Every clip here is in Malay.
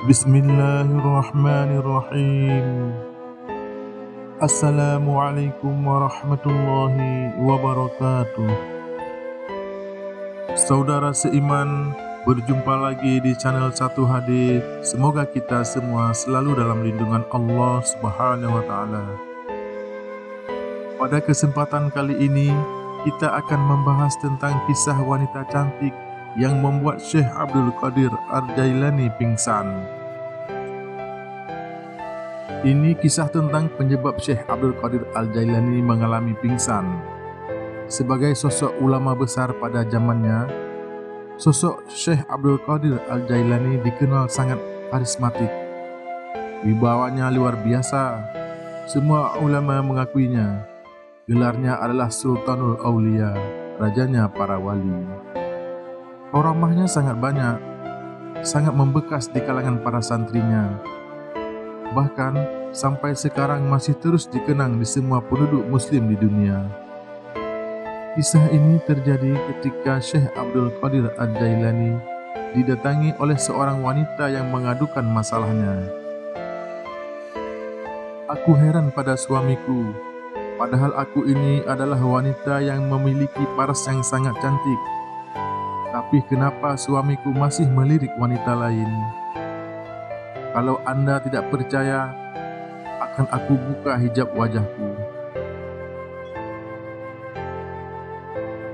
Bismillahirrahmanirrahim. Assalamualaikum warahmatullahi wabarakatuh. Saudara seiman, berjumpa lagi di channel Satu Hadis. Semoga kita semua selalu dalam lindungan Allah Subhanahu wa taala. Pada kesempatan kali ini, kita akan membahas tentang kisah wanita cantik yang membuat Syekh Abdul Qadir Al-Jailani pingsan. Ini kisah tentang penyebab Syekh Abdul Qadir Al-Jailani mengalami pingsan. Sebagai sosok ulama besar pada zamannya, sosok Syekh Abdul Qadir Al-Jailani dikenal sangat karismatik. Wibawanya luar biasa. Semua ulama mengakuinya. Gelarnya adalah Sultanul Aulia, rajanya para wali. Karamahnya sangat banyak, sangat membekas di kalangan para santrinya. Bahkan sampai sekarang masih terus dikenang di semua penduduk muslim di dunia. Kisah ini terjadi ketika Syekh Abdul Qadir Al-Jailani didatangi oleh seorang wanita yang mengadukan masalahnya. "Aku heran pada suamiku, padahal aku ini adalah wanita yang memiliki paras yang sangat cantik. Tapi kenapa suamiku masih melirik wanita lain? Kalau Anda tidak percaya, akan aku buka hijab wajahku."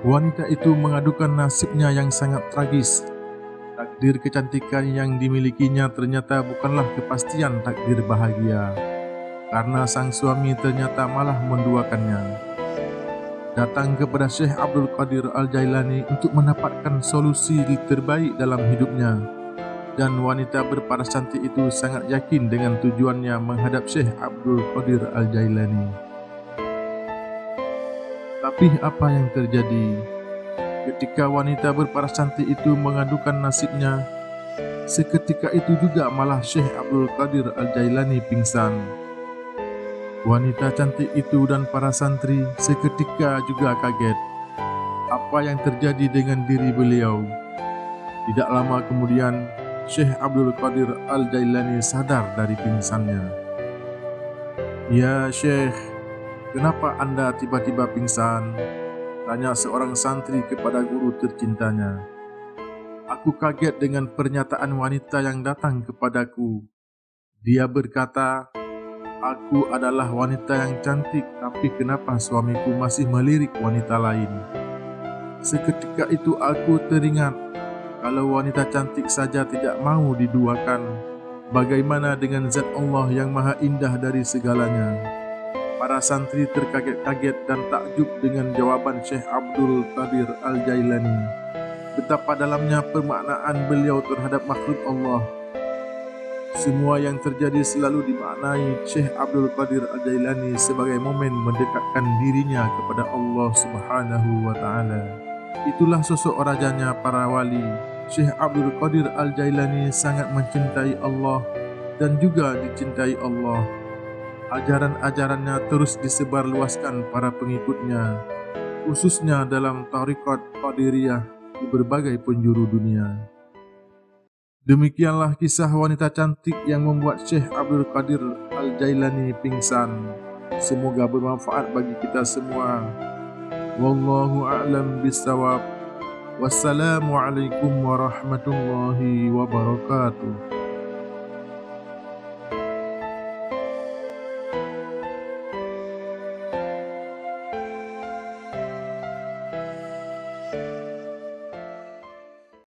Wanita itu mengadukan nasibnya yang sangat tragis. Takdir kecantikan yang dimilikinya ternyata bukanlah kepastian takdir bahagia, karena sang suami ternyata malah menduakannya. Datang kepada Syekh Abdul Qadir Al-Jailani untuk mendapatkan solusi terbaik dalam hidupnya. Dan wanita berparas cantik itu sangat yakin dengan tujuannya menghadap Syekh Abdul Qadir Al-Jailani. Tapi apa yang terjadi? Ketika wanita berparas cantik itu mengadukan nasibnya, seketika itu juga malah Syekh Abdul Qadir Al-Jailani pingsan. Wanita cantik itu dan para santri seketika juga kaget. Apa yang terjadi dengan diri beliau? Tidak lama kemudian, Syekh Abdul Qadir Al-Jailani sadar dari pingsannya. "Ya Syekh, kenapa Anda tiba-tiba pingsan?" tanya seorang santri kepada guru tercintanya. "Aku kaget dengan pernyataan wanita yang datang kepadaku. Dia berkata, 'Aku adalah wanita yang cantik, tapi kenapa suamiku masih melirik wanita lain?' Seketika itu aku teringat, kalau wanita cantik saja tidak mau diduakan, bagaimana dengan zat Allah yang maha indah dari segalanya?" Para santri terkaget-kaget dan takjub dengan jawaban Syekh Abdul Qadir Al-Jailani. Betapa dalamnya pemaknaan beliau terhadap makhluk Allah. Semua yang terjadi selalu dimaknai Syekh Abdul Qadir Al-Jailani sebagai momen mendekatkan dirinya kepada Allah Subhanahu wa taala. Itulah sosok rajanya para wali. Syekh Abdul Qadir Al-Jailani sangat mencintai Allah dan juga dicintai Allah. Ajaran-ajarannya terus disebarluaskan para pengikutnya, khususnya dalam tariqat Qadiriyah di berbagai penjuru dunia. Demikianlah kisah wanita cantik yang membuat Syekh Abdul Qadir Al-Jailani pingsan. Semoga bermanfaat bagi kita semua. Wallahu a'lam bishawab. Wassalamualaikum warahmatullahi wabarakatuh.